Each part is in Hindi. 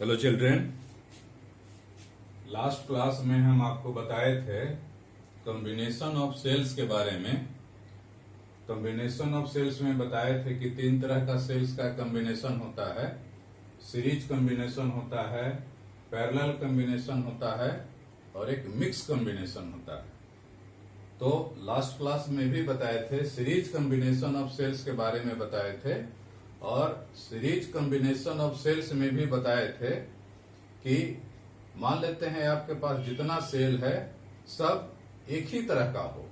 हेलो चिल्ड्रेन, लास्ट क्लास में हम आपको बताए थे कॉम्बिनेशन ऑफ सेल्स के बारे में। कॉम्बिनेशन ऑफ सेल्स में बताए थे कि तीन तरह का सेल्स का कॉम्बिनेशन होता है। सीरीज कॉम्बिनेशन होता है, पैरेलल कॉम्बिनेशन होता है और एक मिक्स कॉम्बिनेशन होता है। तो लास्ट क्लास में भी बताए थे, सीरीज कॉम्बिनेशन ऑफ सेल्स के बारे में बताए थे और सीरीज कॉम्बिनेशन ऑफ सेल्स में भी बताए थे कि मान लेते हैं आपके पास जितना सेल है सब एक ही तरह का हो।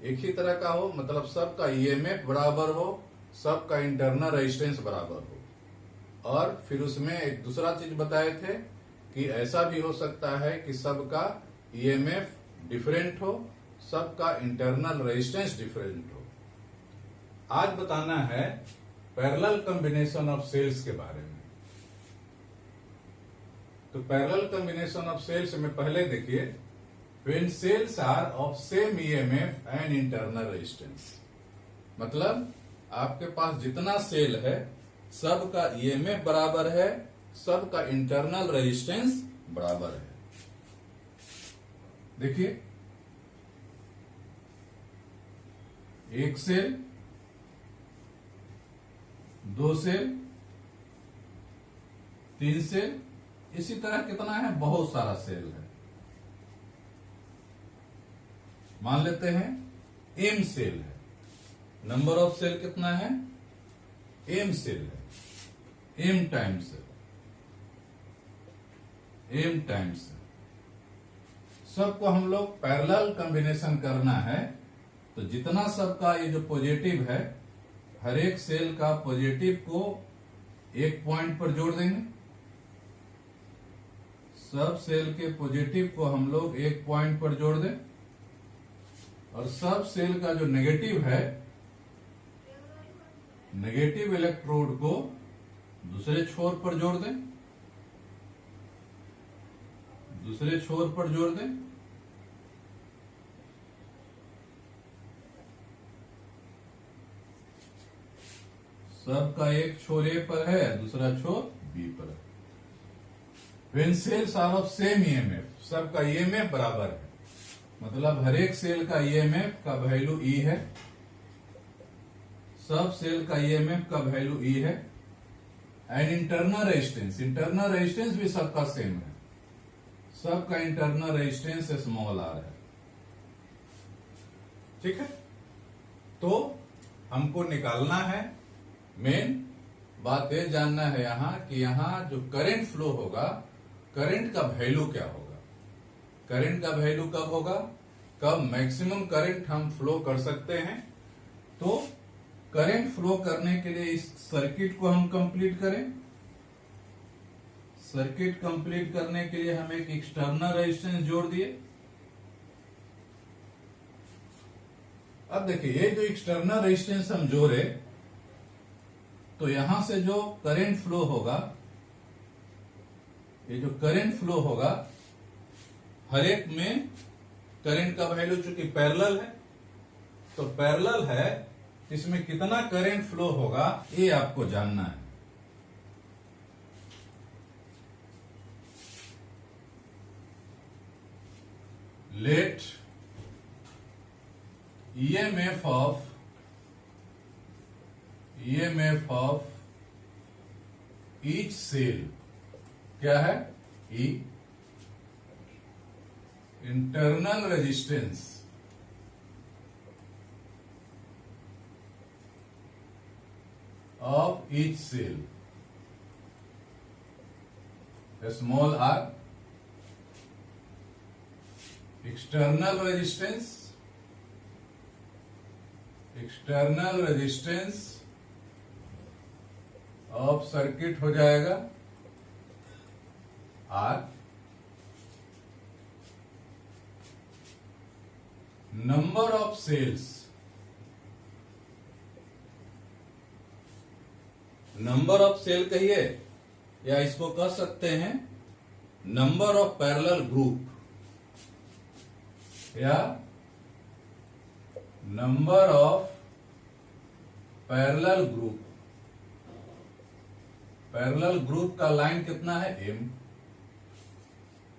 एक ही तरह का हो मतलब सबका ईएमएफ बराबर हो, सबका इंटरनल रेजिस्टेंस बराबर हो। और फिर उसमें एक दूसरा चीज बताए थे कि ऐसा भी हो सकता है कि सबका ईएमएफ डिफरेंट हो, सबका इंटरनल रेजिस्टेंस डिफरेंट हो। आज बताना है पैरेलल कॉम्बिनेशन ऑफ सेल्स के बारे में। तो पैरेलल कॉम्बिनेशन ऑफ सेल्स में पहले देखिए, when cells are of same EMF and internal resistance, मतलब आपके पास जितना सेल है सबका ईएमएफ बराबर है, सबका इंटरनल रेजिस्टेंस बराबर है। देखिए, एक सेल, दो सेल, तीन सेल, इसी तरह कितना है, बहुत सारा सेल है। मान लेते हैं एम सेल है, नंबर ऑफ सेल कितना है, एम सेल है, एम टाइम्स एम टाइम्स। सबको हम लोग पैरेलल कॉम्बिनेशन करना है। तो जितना सबका ये जो पॉजिटिव है, हर एक सेल का पॉजिटिव को एक पॉइंट पर जोड़ देंगे। सब सेल के पॉजिटिव को हम लोग एक पॉइंट पर जोड़ दें और सब सेल का जो नेगेटिव है, नेगेटिव इलेक्ट्रोड को दूसरे छोर पर जोड़ दें, दूसरे छोर पर जोड़ दें। सबका एक छोर ए पर है, दूसरा छोर बी पर है। When cells are of same EMF, सबका ईएमएफ बराबर है, मतलब हर एक सेल का ईएमएफ का वैल्यू ई है, सब सेल का ईएमएफ का वैल्यू ई है। And internal resistance, internal resistance भी सबका सेम है, सबका इंटरनल रेजिस्टेंस स्मॉल आर है। ठीक है, तो हमको निकालना है, मेन बात यह जानना है यहां कि यहां जो करंट फ्लो होगा, करंट का वैल्यू क्या होगा। करंट का वैल्यू कब होगा, कब मैक्सिमम करंट हम फ्लो कर सकते हैं। तो करंट फ्लो करने के लिए इस सर्किट को हम कंप्लीट करें। सर्किट कंप्लीट करने के लिए हम एक एक्सटर्नल रेजिस्टेंस जोड़ दिए। अब देखिए, ये जो एक्सटर्नल रेजिस्टेंस हम जोड़े, तो यहां से जो करंट फ्लो होगा, ये जो करंट फ्लो होगा, हर एक में करंट का वैल्यू चूंकि पैरेलल है, तो पैरेलल है, इसमें कितना करंट फ्लो होगा ये आपको जानना है। Let EMF of each cell क्या है, ई। Internal resistance of each cell small R. External resistance of circuit हो जाएगा R. Number of cells, number of cell कहिए या इसको कह सकते हैं नंबर ऑफ पैरेलल ग्रुप या number of parallel group. Parallel group का लाइन कितना है, एम।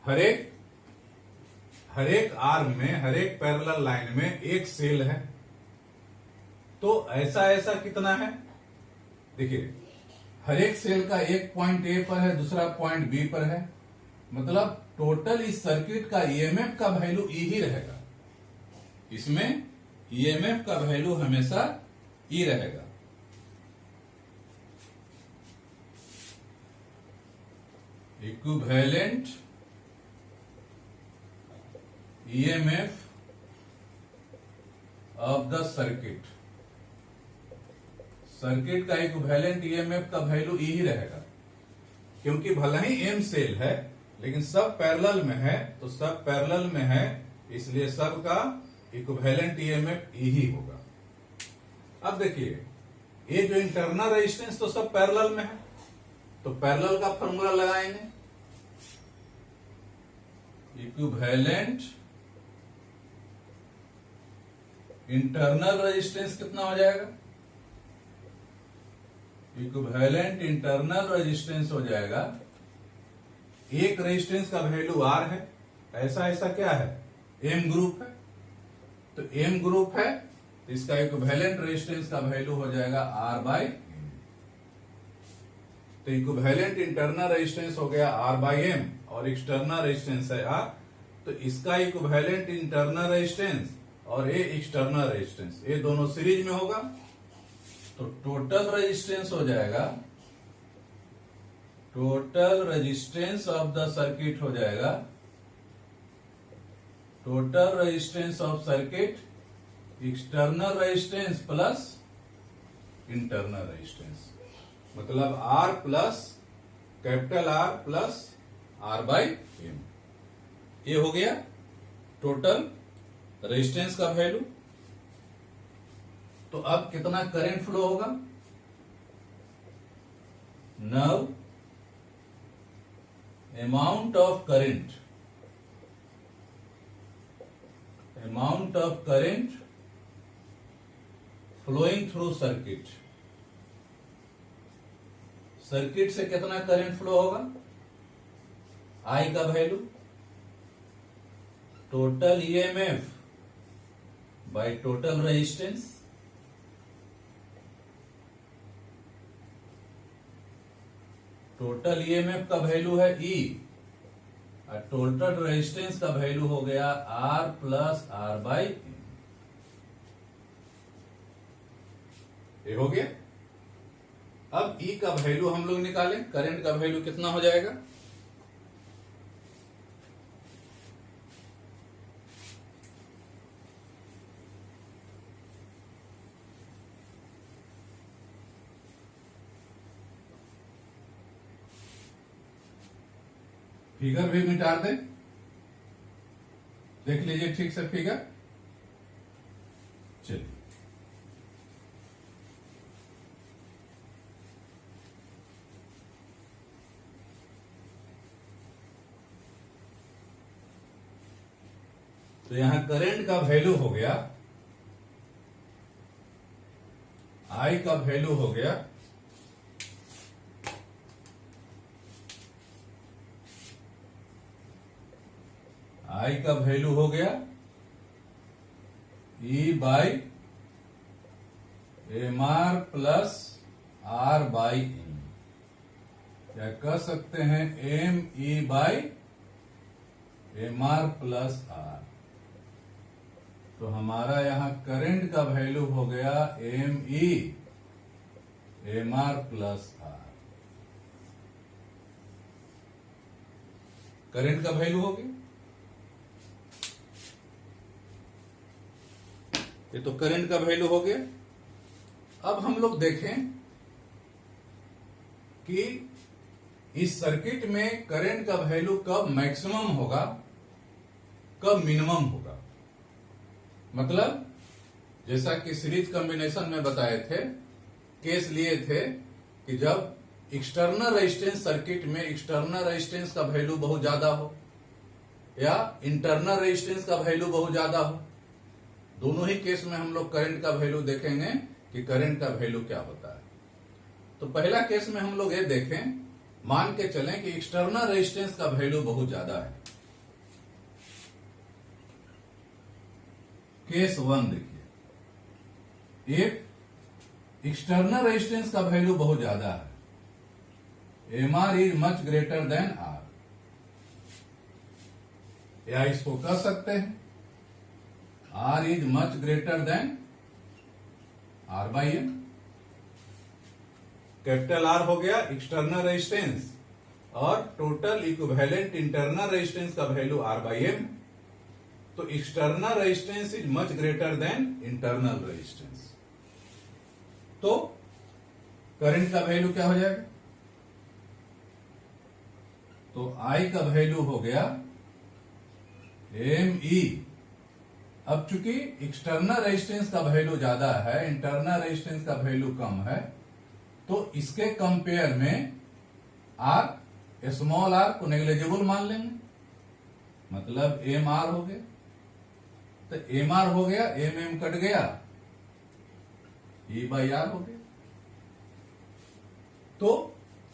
हर एक आर्म में, हर एक पैरेलल लाइन में एक सेल है। तो ऐसा कितना है, देखिए हर एक सेल का एक पॉइंट ए पर है, दूसरा पॉइंट बी पर है। मतलब टोटल इस सर्किट का ईएमएफ का वैल्यू ई ही रहेगा। इसमें ईएमएफ का वैल्यू हमेशा ई रहेगा। Equivalent EMF of the circuit, circuit का इक्विवेलेंट ईएमएफ का वैल्यू ई ही रहेगा। क्योंकि भले ही एम सेल है लेकिन सब पैरेलल में है, तो सब पैरेलल में है इसलिए सब का इक्विवेलेंट ईएमएफ ई ही होगा। अब देखिए ये जो इंटरनल रेजिस्टेंस तो सब पैरेलल में है, तो पैरेलल का फॉर्मूला लगाएंगे। इक्विवेलेंट इंटरनल रेजिस्टेंस कितना हो जाएगा, इक्विवेलेंट इंटरनल रेजिस्टेंस हो जाएगा, एक रेजिस्टेंस का वैल्यू आर है, ऐसा क्या है, एम ग्रुप है। तो एम ग्रुप है तो इसका इक्विवेलेंट रेजिस्टेंस का वैल्यू हो जाएगा आर बाई एम। तो इक्विवेलेंट इंटरनल रेजिस्टेंस हो गया आर बाई एम और एक्सटर्नल रेजिस्टेंस है आर। तो इसका इक्विवेलेंट इंटरनल रेजिस्टेंस और ये एक्सटर्नल रेजिस्टेंस, ये दोनों सीरीज में होगा। तो टोटल रेजिस्टेंस हो जाएगा, total resistance of the circuit हो जाएगा, total resistance of circuit external resistance plus internal resistance. मतलब R plus capital R plus R by M, ये हो गया टोटल रेजिस्टेंस का वैल्यू। तो अब कितना करंट फ्लो होगा, now amount of current, amount of current flowing through circuit, circuit से कितना करंट फ्लो होगा, आई का value total EMF by total resistance, total EMF का वैल्यू है ई और टोटल रेजिस्टेंस का वैल्यू हो गया R plus R by M. ये हो गया। अब ई का वैल्यू हम लोग निकालें, करंट का वैल्यू कितना हो जाएगा, फिगर भी मिटा दें, देख लीजिए ठीक से फिगर। चलिए तो यहां करंट का वैल्यू हो गया, आई का वैल्यू हो गया आई का वैल्यू हो गया E by M R plus R by M, या कह सकते हैं M E by M R plus R. तो हमारा यहां करंट का वैल्यू हो गया M E M R plus R, current का वैल्यू हो गया। ये तो करंट का वैल्यू हो गया। अब हम लोग देखें कि इस सर्किट में करंट का वैल्यू कब मैक्सिमम होगा, कब मिनिमम होगा। मतलब जैसा कि सीरीज कॉम्बिनेशन में बताए थे, केस लिए थे कि जब एक्सटर्नल रेजिस्टेंस सर्किट में एक्सटर्नल रेजिस्टेंस का वैल्यू बहुत ज्यादा हो या इंटरनल रेजिस्टेंस का वैल्यू बहुत ज्यादा हो, दोनों ही केस में हम लोग करंट का वैल्यू देखेंगे कि करंट का वैल्यू क्या होता है। तो पहला केस में हम लोग ये देखें, मान के चलें कि एक्सटर्नल रेजिस्टेंस का वैल्यू बहुत ज्यादा है। केस 1 देखिए, एक एक्सटर्नल रेजिस्टेंस का वैल्यू बहुत ज्यादा है, MR is much greater than R, या इसको कह सकते हैं R is much greater than R/M। Capital R हो गया एक्सटर्नल रेजिस्टेंस और टोटल इक्विवेलेंट इंटरनल रेजिस्टेंस का वैल्यू R/M। तो external resistance is much greater than internal resistance. तो करंट का वैल्यू क्या हो जाएगा? तो I का वैल्यू हो गया ME। अब चूंकि एक्सटर्नल रेजिस्टेंस का वैल्यू ज्यादा है, इंटरनल रेजिस्टेंस का वैल्यू कम है, तो इसके कंपेयर में R स्मॉल r को नेग्लिजिबल मान लेंगे, मतलब MR हो गया। तो MR हो गया, MM कट गया, E/R हो गया। तो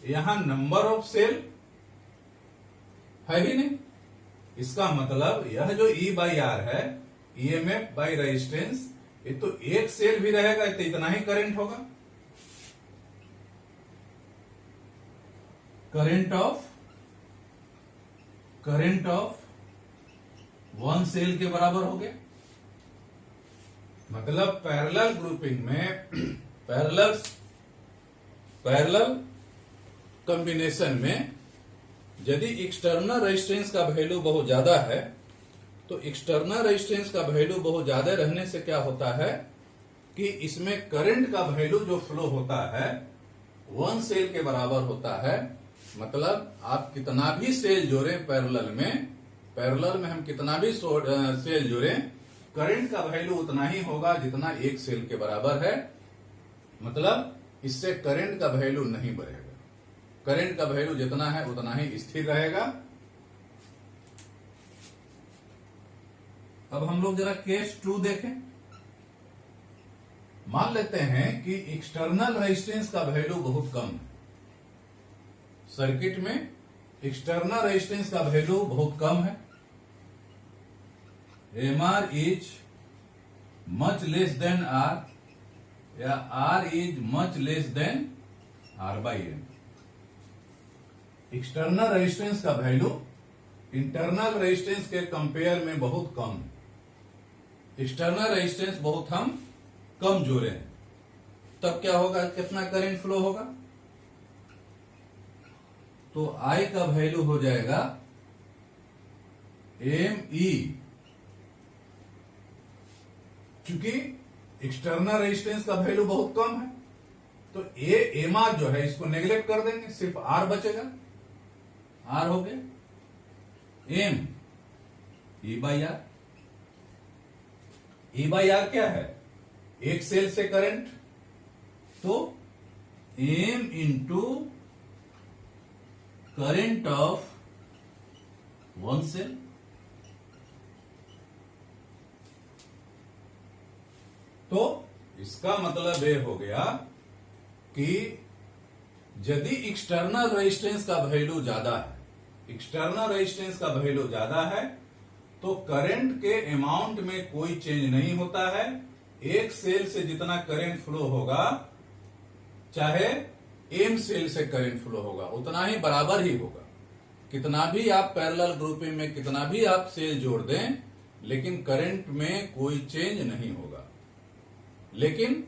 यहां नंबर ऑफ सेल है ही नहीं, इसका मतलब यह जो E/R है, EMF बाई रेजिस्टेंस, ये तो एक सेल भी रहेगा तो इतना ही करंट होगा। करंट ऑफ 1 सेल के बराबर हो गया। मतलब पैरेलल ग्रुपिंग में, पैरेलल कॉम्बिनेशन में यदि एक्सटर्नल रेजिस्टेंस का वैल्यू बहुत ज्यादा है, तो एक्सटर्नल रेजिस्टेंस का वैल्यू बहुत ज्यादा रहने से क्या होता है कि इसमें करंट का वैल्यू जो फ्लो होता है 1 सेल के बराबर होता है। मतलब आप कितना भी सेल जोड़े पैरेलल में हम कितना भी सेल जोड़े, करंट का वैल्यू उतना ही होगा जितना एक सेल के बराबर है। मतलब इससे करंट का वैल्यू नहीं बढ़ेगा, करंट का वैल्यू जितना है उतना ही स्थिर रहेगा। अब हम लोग जरा केस 2 देखें। मान लेते हैं कि एक्सटर्नल रेजिस्टेंस का वैल्यू बहुत कम है, सर्किट में एक्सटर्नल रेजिस्टेंस का वैल्यू बहुत कम है, MR is much less than R या R is much less than R/M। External resistance का वैल्यू इंटरनल रेजिस्टेंस के कंपेयर में बहुत कम है, एक्सटर्नल रेजिस्टेंस बहुत हम कम जोड़े हैं, तब क्या होगा, कितना करंट फ्लो होगा? तो I का वैल्यू हो जाएगा ME। चूंकि एक्सटर्नल रेजिस्टेंस का वैल्यू बहुत कम है, तो MR जो है इसको नेग्लेक्ट कर देंगे, सिर्फ R बचेगा, R हो गया M E/R। E/R क्या है? एक सेल से करंट, तो M into current of 1 cell. तो इसका मतलब ये हो गया कि यदि एक्सटर्नल रेजिस्टेंस का वैल्यू ज्यादा है, एक्सटर्नल रेजिस्टेंस का वैल्यू ज्यादा है, तो करंट के अमाउंट में कोई चेंज नहीं होता है। एक सेल से जितना करंट फ्लो होगा, चाहे M सेल से करंट फ्लो होगा, उतना ही बराबर ही होगा। कितना भी आप पैरेलल ग्रुपिंग में कितना भी आप सेल जोड़ दें, लेकिन करंट में कोई चेंज नहीं होगा। लेकिन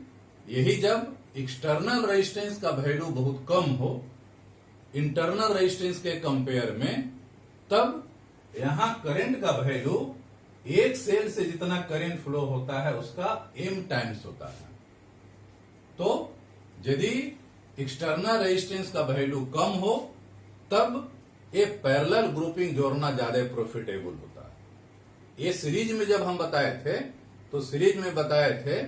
यही जब एक्सटर्नल रेजिस्टेंस का वैल्यू बहुत कम हो इंटरनल रेजिस्टेंस के कंपेयर में, तब यहां करंट का वैल्यू एक सेल से जितना करंट फ्लो होता है उसका M टाइम्स होता है। तो यदि एक्सटर्नल रेजिस्टेंस का वैल्यू कम हो, तब ये पैरेलल ग्रुपिंग जोड़ना ज्यादा प्रॉफिटेबल होता है। ये सीरीज में जब हम बताए थे, तो सीरीज में बताए थे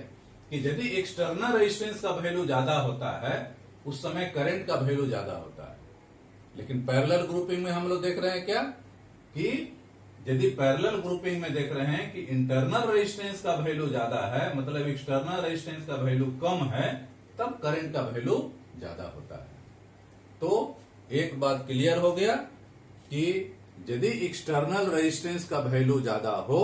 कि यदि एक्सटर्नल रेजिस्टेंस का वैल्यू ज्यादा होता है, उस समय करंट का वैल्यू ज्यादा होता है। लेकिन पैरेलल ग्रुपिंग में हम लोग देख रहे हैं क्या, कि यदि पैरेलल ग्रुपिंग में देख रहे हैं कि इंटरनल रेजिस्टेंस का वैल्यू ज्यादा है, मतलब एक्सटर्नल रेजिस्टेंस का वैल्यू कम है, तब करंट का वैल्यू ज्यादा होता है। तो एक बात क्लियर हो गया कि यदि एक्सटर्नल रेजिस्टेंस का वैल्यू ज्यादा हो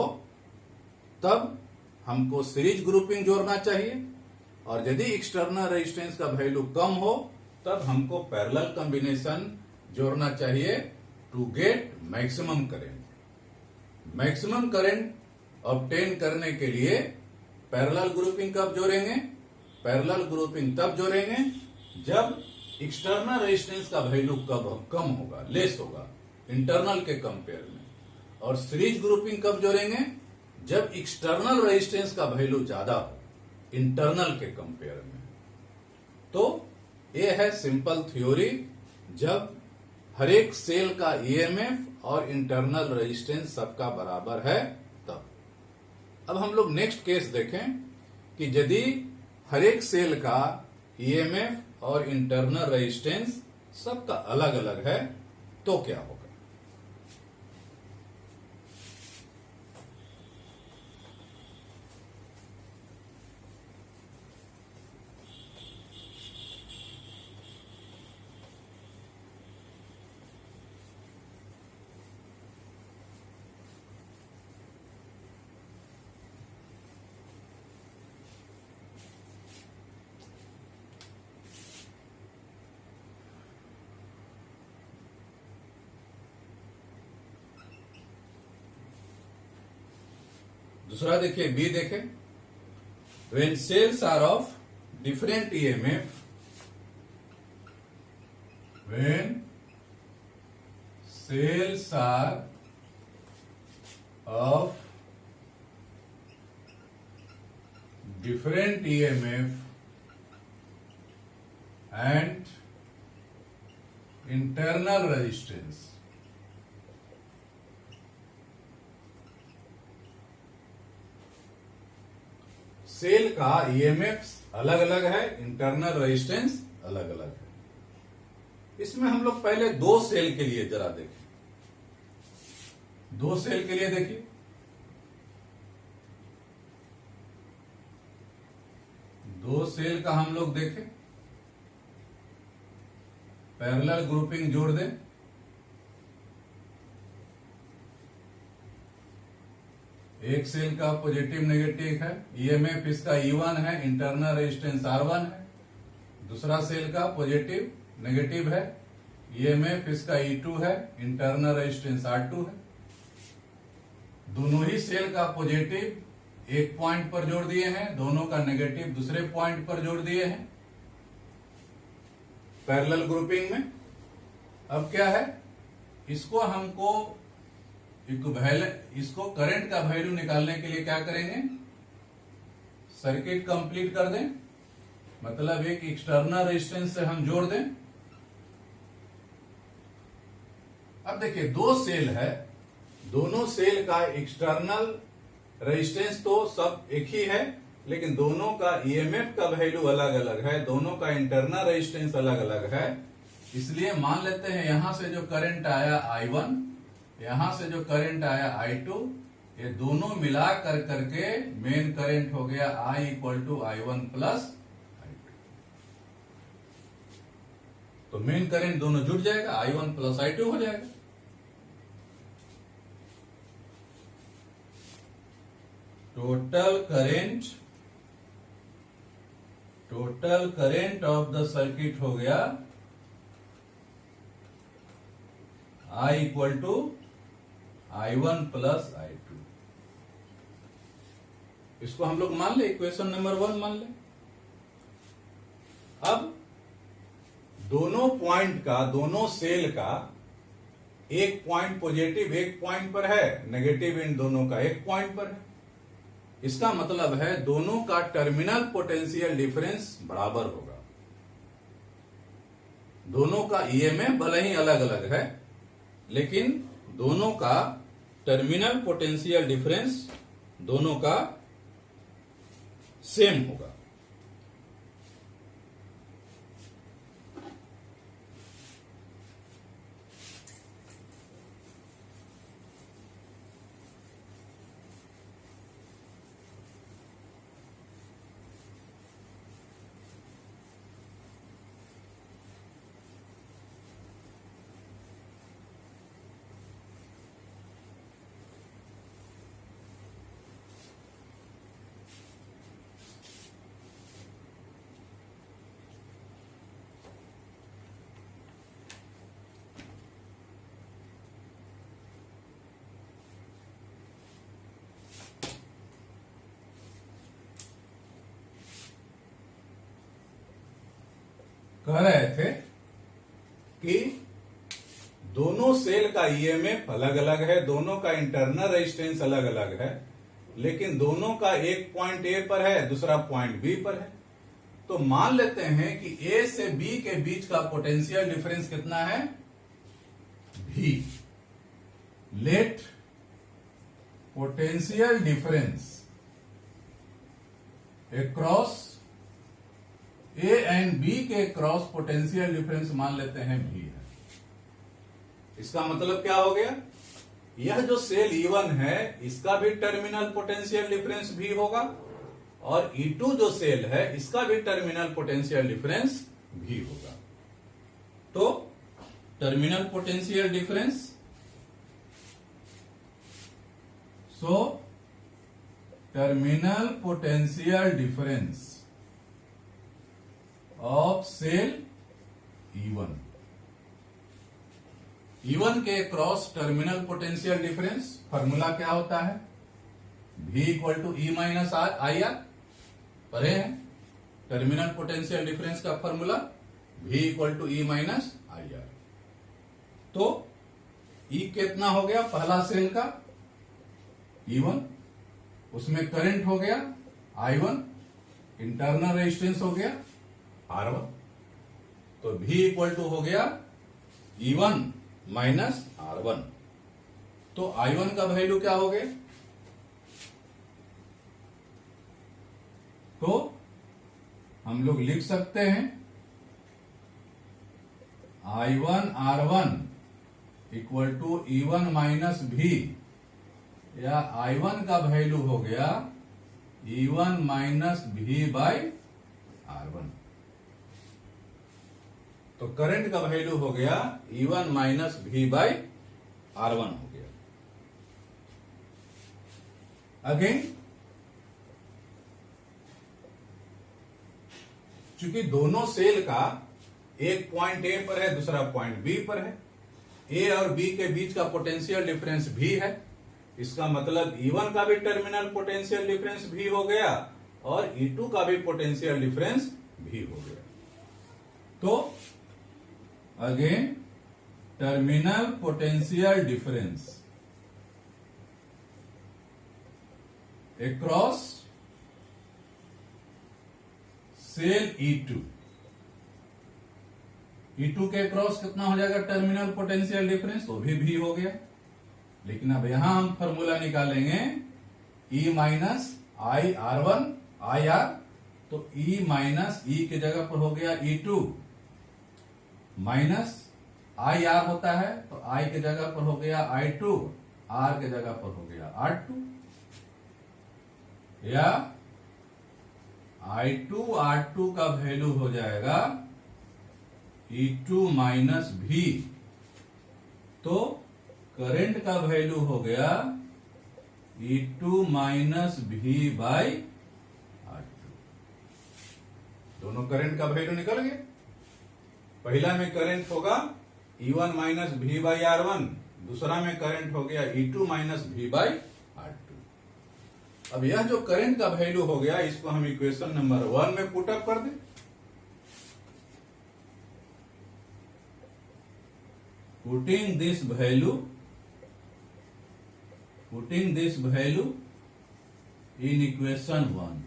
तब हमको सीरीज ग्रुपिंग जोड़ना चाहिए, और यदि एक्सटर्नल रेजिस्टेंस का वैल्यू कम हो तब हमको पैरेलल कॉम्बिनेशन जोड़ना चाहिए to get maximum current. Maximum current obtain करने के लिए पैरेलल ग्रुपिंग कब जोड़ेंगे? पैरेलल ग्रुपिंग तब जोड़ेंगे जब एक्सटर्नल रेजिस्टेंस का वैल्यू कम होगा, लेस होगा इंटरनल के कंपेयर में। और सीरीज ग्रुपिंग कब जोड़ेंगे? जब एक्सटर्नल रेजिस्टेंस का वैल्यू ज्यादा हो इंटरनल के कंपेयर में। तो ये है सिंपल थ्योरी, जब हर एक सेल का ईएमएफ और इंटरनल रेजिस्टेंस सबका बराबर है तब। अब हम लोग नेक्स्ट केस देखें कि यदि हर एक सेल का ईएमएफ और इंटरनल रेजिस्टेंस सबका अलग अलग है तो क्या होगा। दूसरा देखिए, बी देखें, when cells are of different EMF, when cells are of different EMF and internal resistance, cell का ईएमएफ अलग अलग है, इंटरनल रेजिस्टेंस अलग अलग है। इसमें हम लोग पहले दो सेल के लिए जरा देखें। दो सेल के लिए देखिए, दो सेल का हम लोग देखें, पैरेलल ग्रुपिंग जोड़ दें। एक सेल का पॉजिटिव नेगेटिव है, ईएमएफ इसका E1 है, इंटरनल रेजिस्टेंस R1 है। दूसरा सेल का पॉजिटिव नेगेटिव है, ईएमएफ इसका E2 है, इंटरनल रेजिस्टेंस R2 है। दोनों ही सेल का पॉजिटिव एक पॉइंट पर जोड़ दिए हैं, दोनों का नेगेटिव दूसरे पॉइंट पर जोड़ दिए हैं पैरेलल ग्रुपिंग में। अब क्या है, इसको हमको इसको करंट का वैल्यू निकालने के लिए क्या करेंगे, सर्किट कंप्लीट कर दें, मतलब एक एक्सटर्नल रेजिस्टेंस से हम जोड़ दें। अब देखिए, दो सेल है, दोनों सेल का एक्सटर्नल रेजिस्टेंस तो सब एक ही है, लेकिन दोनों का ईएमएफ का वैल्यू अलग अलग है, दोनों का इंटरनल रेजिस्टेंस अलग अलग है। इसलिए मान लेते हैं यहां से जो करंट आया I1, यहां से जो करंट आया I2, ये दोनों मिला कर करके मेन करंट हो गया I = I1 प्लस I2। तो मेन करंट दोनों जुड़ जाएगा, I1 प्लस I2 हो जाएगा। Total current of the circuit हो गया I = I1 प्लस I2। इसको हम लोग मान ले, इक्वेशन नंबर 1 मान ले। अब दोनों पॉइंट का, दोनों सेल का एक पॉइंट पॉजिटिव एक पॉइंट पर है, नेगेटिव इन दोनों का एक पॉइंट पर है। इसका मतलब है दोनों का टर्मिनल पोटेंशियल डिफरेंस बराबर होगा। दोनों का ईएमएफ भले ही अलग अलग है, लेकिन दोनों का टर्मिनल पोटेंशियल डिफरेंस दोनों का सेम होगा। कह रहे थे कि दोनों सेल का ईएमएफ अलग अलग है, दोनों का इंटरनल रेजिस्टेंस अलग अलग है, लेकिन दोनों का एक पॉइंट ए पर है, दूसरा पॉइंट बी पर है। तो मान लेते हैं कि ए से बी के बीच का पोटेंशियल डिफरेंस कितना है, भी। Let potential difference across A and B के क्रॉस पोटेंशियल डिफरेंस मान लेते हैं भी है। इसका मतलब क्या हो गया, यह जो सेल E1 है इसका भी टर्मिनल पोटेंशियल डिफरेंस भी होगा, और E2 जो सेल है इसका भी टर्मिनल पोटेंशियल डिफरेंस भी होगा। तो terminal potential difference, so terminal potential difference of cell E1, E1 के cross terminal potential difference formula क्या होता है, V equal to E minus I R. पढ़े हैं टर्मिनल पोटेंशियल डिफरेंस का formula V equal to E minus I R. तो E कितना हो गया, पहला सेल का E1, उसमें करंट हो गया I1, इंटरनल रेजिस्टेंस हो गया R1। तो V इक्वल टू हो गया E1 माइनस R1। तो I1 का वैल्यू क्या हो गया, तो हम लोग लिख सकते हैं I1 R1 equal to E1 minus V, या I1 का वैल्यू हो गया E1 minus V by R1। तो करंट का वैल्यू हो गया E1 minus V by R1 हो गया। अगेन, चूंकि दोनों सेल का एक पॉइंट ए पर है, दूसरा पॉइंट बी पर है, ए और बी के बीच का पोटेंशियल डिफरेंस भी है, इसका मतलब E1 का भी टर्मिनल पोटेंशियल डिफरेंस भी हो गया और E2 का भी पोटेंशियल डिफरेंस भी हो गया। तो again terminal potential difference across cell E2, E2 के क्रॉस कितना हो जाएगा टर्मिनल पोटेंशियल डिफरेंस, वो भी हो गया। लेकिन अब यहां हम फॉर्मूला निकालेंगे E माइनस आई R1 आई आर। तो E माइनस E के जगह पर हो गया E2 माइनस आई आर होता है, तो I के जगह पर हो गया I2, R के जगह पर हो गया R2, या I2 R2 का वैल्यू हो जाएगा E2 माइनस V। तो करंट का वैल्यू हो गया E2 minus V by R2। दोनों करंट का वैल्यू निकल गए। पहला में करंट होगा E1 minus V by R1, दूसरा में करंट हो गया E2 minus V by R2। अब यह जो करंट का वैल्यू हो गया, इसको हम इक्वेशन नंबर 1 में पुट अप कर दें। Putting this value in equation 1।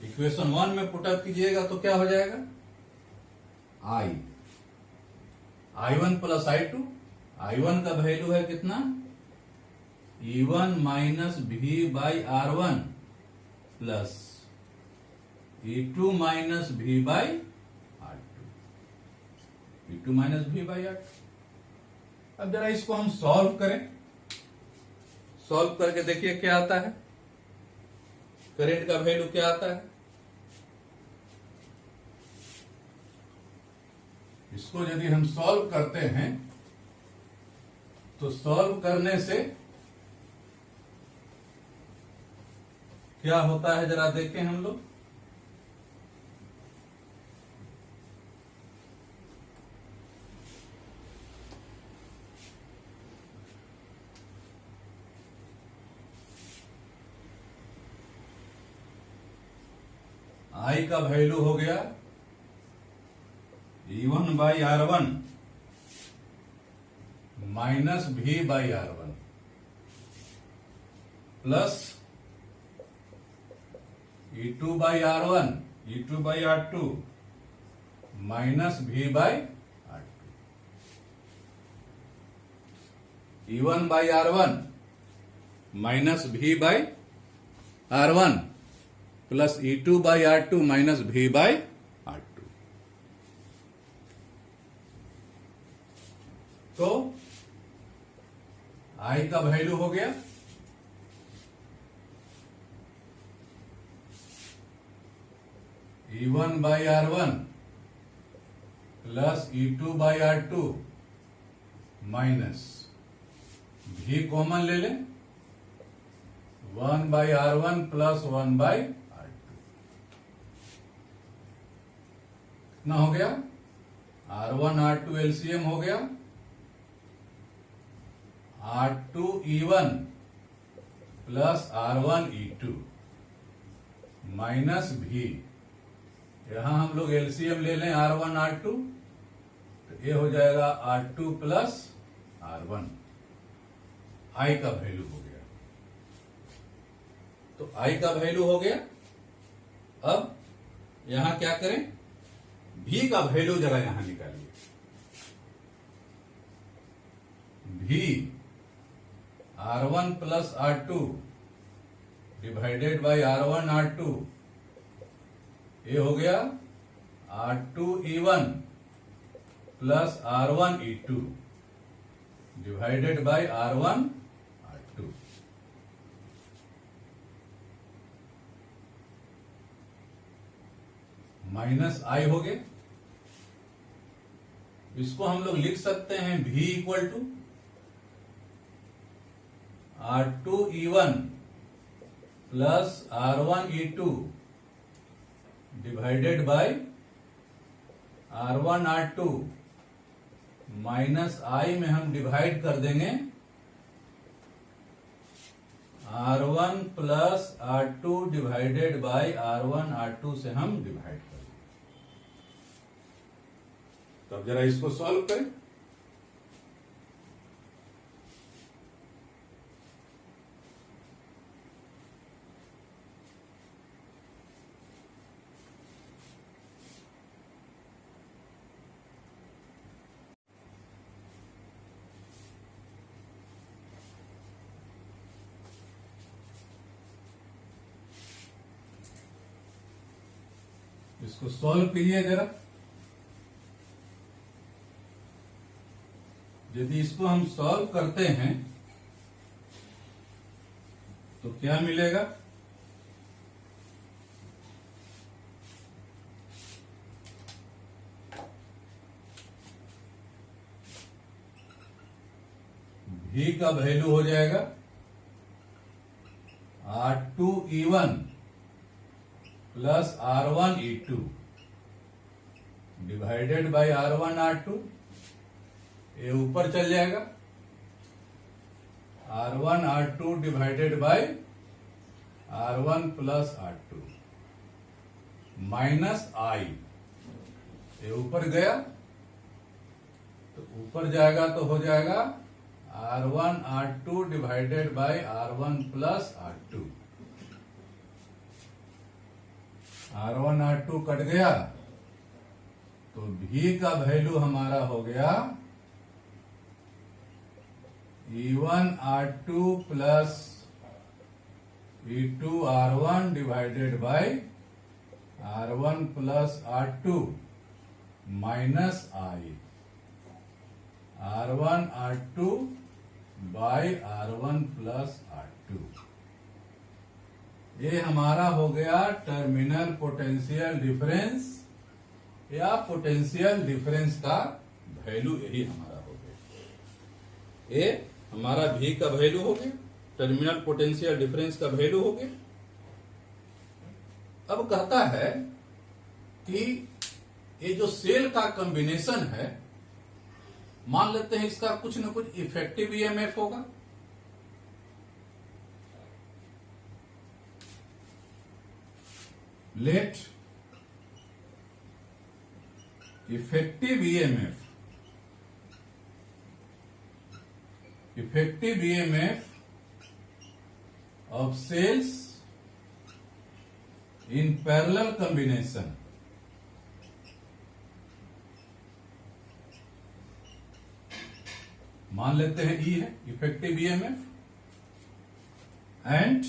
Equation 1 में पुट अप कीजिएगा तो क्या हो जाएगा, I1 प्लस I2। I1 का वैल्यू है कितना, E1 minus V by R1 plus E2 minus V by R2, E2 minus V by R2। अब जरा इसको हम सॉल्व करें। सॉल्व करके देखिए क्या आता है, करंट का वैल्यू क्या आता है। इसको यदि हम सॉल्व करते हैं तो सॉल्व करने से क्या होता है जरा देखें हम लोग। I का वैल्यू हो गया E1 by R1 minus V by R1 plus E2 by R1 E2 by R2 minus V by R2। E1 by R1 minus V by R1 plus E2 by R2 minus V by R2। तो I का वैल्यू हो गया E1 by R1 plus E2 by R2 minus V common ले लें 1 by R1 plus 1 by R2 कितना हो गया R1 R2 एलसीएम हो गया R2 E1 plus R1 E2 minus V। यहां हम लोग एलसीएम ले लें R1 R2 तो ये हो जाएगा R2 प्लस R1। I का वैल्यू हो गया। तो I का वैल्यू हो गया। अब यहां क्या करें V का वैल्यू जरा यहां निकालिए। V R1 plus R2 divided by R1 R2 ये हो गया R2 E1 plus R1 E2 divided by R1 R2। Minus I हो गया। इसको हम लोग लिख सकते हैं V equal to R2 E1 plus R1 E2 divided by R1 R2 minus I में हम डिवाइड कर देंगे R1 plus R2 divided by R1 R2 से हम डिवाइड कर देंगे। तो अब जरा इसको सॉल्व करें। इसको सॉल्व कीजिए जरा। यदि इसको हम सॉल्व करते हैं तो क्या मिलेगा V का वैल्यू हो जाएगा R2 E1 plus R1 E2 divided by R1 R2 ये ऊपर चल जाएगा R1 R2 divided by R1 plus R2 minus I ये ऊपर गया तो ऊपर जाएगा तो हो जाएगा R1 R2 divided by R1 plus R2। R1 R2 cut गया तो V का वैल्यू हमारा हो गया E1 R2 plus E2 R1 divided by R1 plus R2 minus I R1 R2 by R1 plus R2। ये हमारा हो गया टर्मिनल पोटेंशियल डिफरेंस या पोटेंशियल डिफरेंस का वैल्यू। यही हमारा हो गया। ये हमारा V का वैल्यू हो गया, टर्मिनल पोटेंशियल डिफरेंस का वैल्यू हो गया। अब कहता है कि ये जो सेल का कॉम्बिनेशन है, मान लेते हैं इसका कुछ न कुछ इफेक्टिव ईएमएफ होगा। Let effective EMF of cells in parallel combination, मान लेते हैं ई है effective EMF, and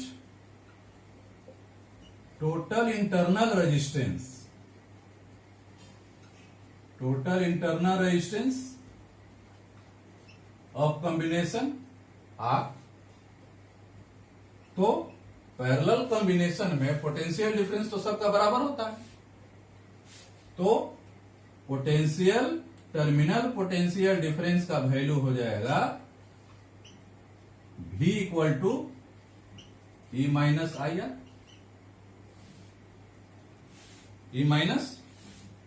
total internal resistance of combination R. तो पैरेलल कॉम्बिनेशन में पोटेंशियल डिफरेंस तो सबका बराबर होता है, तो पोटेंशियल टर्मिनल पोटेंशियल डिफरेंस का वैल्यू हो जाएगा V equal to E minus I R, E minus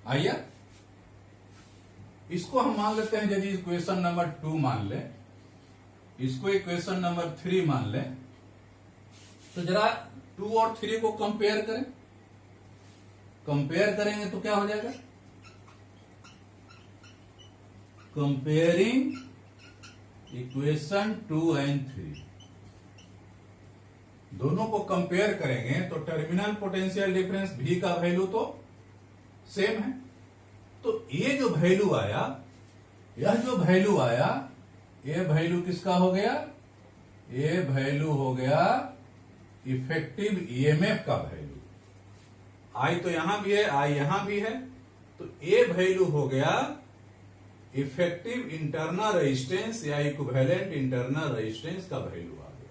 I R. इसको हम मान लेते हैं, यदि इक्वेशन नंबर 2 मान ले, इसको इक्वेशन नंबर 3 मान ले, तो जरा 2 और 3 को कंपेयर करें। कंपेयर करेंगे तो क्या हो जाएगा, कंपेयरिंग इक्वेशन 2 एंड 3, दोनों को कंपेयर करेंगे तो टर्मिनल पोटेंशियल डिफरेंस V का वैल्यू तो सेम है। तो ये जो वैल्यू आया, यह जो वैल्यू आया, ये वैल्यू किसका हो गया, ये वैल्यू हो गया इफेक्टिव ईएमएफ का वैल्यू। आई तो यहां भी है, आई यहां भी है, तो ये वैल्यू हो गया इफेक्टिव इंटरनल रेजिस्टेंस या इक्विवेलेंट इंटरनल रेजिस्टेंस का वैल्यू आ गया।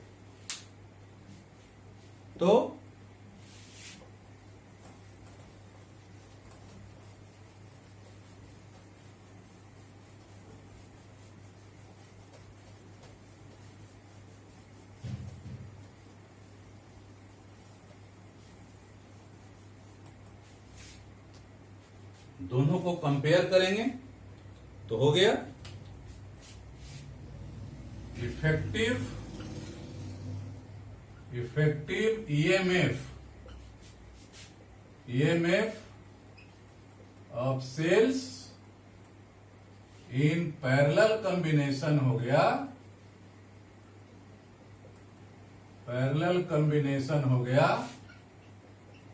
तो दोनों को कंपेयर करेंगे तो हो गया effective EMF of cells in parallel combination हो गया, पैरेलल कॉम्बिनेशन हो गया,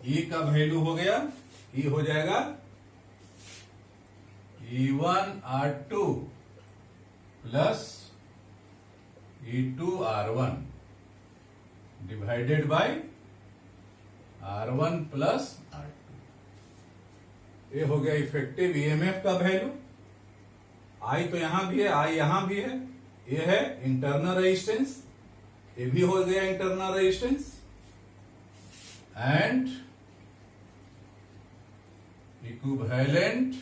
ई का वैल्यू हो गया, ई हो जाएगा E1 R2 plus E2 R1 divided by R1 plus R2। ये हो गया इफेक्टिव ईएमएफ का वैल्यू। आई तो यहां भी है, आई यहां भी है, ये है इंटरनल रेजिस्टेंस, ये भी हो गया internal resistance, and equivalent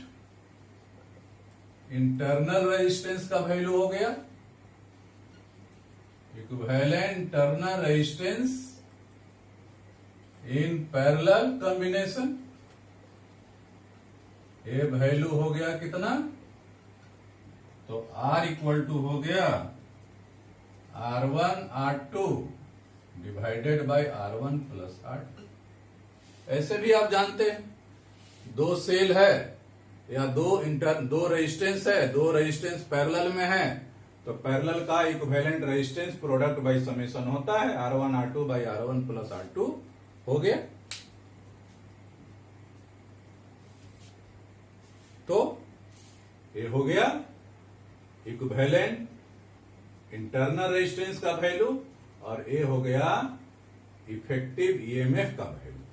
internal resistance का वैल्यू हो गया, equivalent internal resistance in parallel combination, ये वैल्यू हो गया कितना, तो R इक्वल टू हो गया R1 R2 divided by R1 plus R2। ऐसे भी आप जानते हैं, दो सेल है या दो रेजिस्टेंस है, दो रेजिस्टेंस पैरेलल में है, तो पैरेलल का equivalent resistance product by summation होता है R1 R2 by R1 plus R2 हो गया। तो ये हो गया इक्विवेलेंट इंटरनल रेजिस्टेंस का वैल्यू, और ये हो गया इफेक्टिव ईएमएफ का वैल्यू।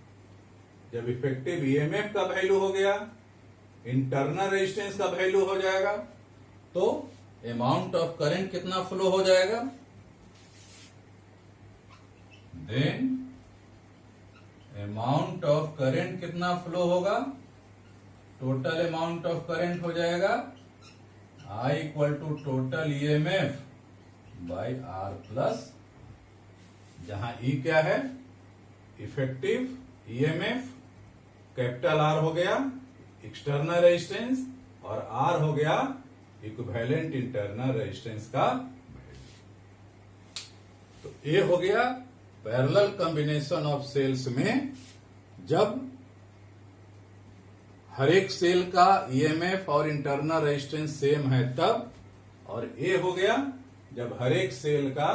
जब इफेक्टिव ईएमएफ का वैल्यू हो गया, इंटरनल रेजिस्टेंस का वैल्यू हो जाएगा, तो अमाउंट ऑफ करंट कितना फ्लो हो जाएगा, देन अमाउंट ऑफ करंट कितना फ्लो होगा, टोटल अमाउंट ऑफ करंट हो जाएगा I equal to total EMF by R plus, जहां E क्या है, इफेक्टिव ईएमएफ, कैपिटल R हो गया एक्सटर्नल रेजिस्टेंस, और R हो गया इक्विवेलेंट इंटरनल रेजिस्टेंस का वैल्यू। तो ये हो गया पैरेलल कॉम्बिनेशन ऑफ सेल्स में जब हर एक सेल का ईएमएफ और इंटरनल रेजिस्टेंस सेम है तब, और ए हो गया जब हर एक सेल का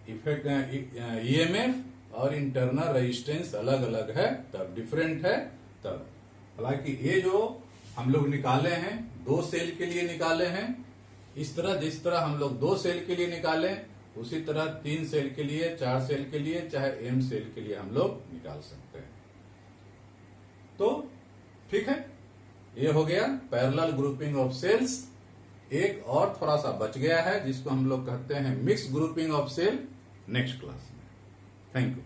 इफेक्ट ईएमएफ और इंटरनल रेजिस्टेंस अलग अलग है तब, डिफरेंट है तब। हालांकि ये जो हम लोग निकाले हैं 2 सेल के लिए निकाले हैं, इस तरह जिस तरह हम लोग 2 सेल के लिए निकाले उसी तरह 3 सेल के लिए, 4 सेल के लिए, चाहे m सेल के लिए हम लोग निकाल सकते हैं। तो ठीक है, ये हो गया पैरेलल ग्रुपिंग ऑफ सेल्स। एक और थोड़ा सा बच गया है जिसको हम लोग कहते हैं mix grouping of cell, next class में। Thank you.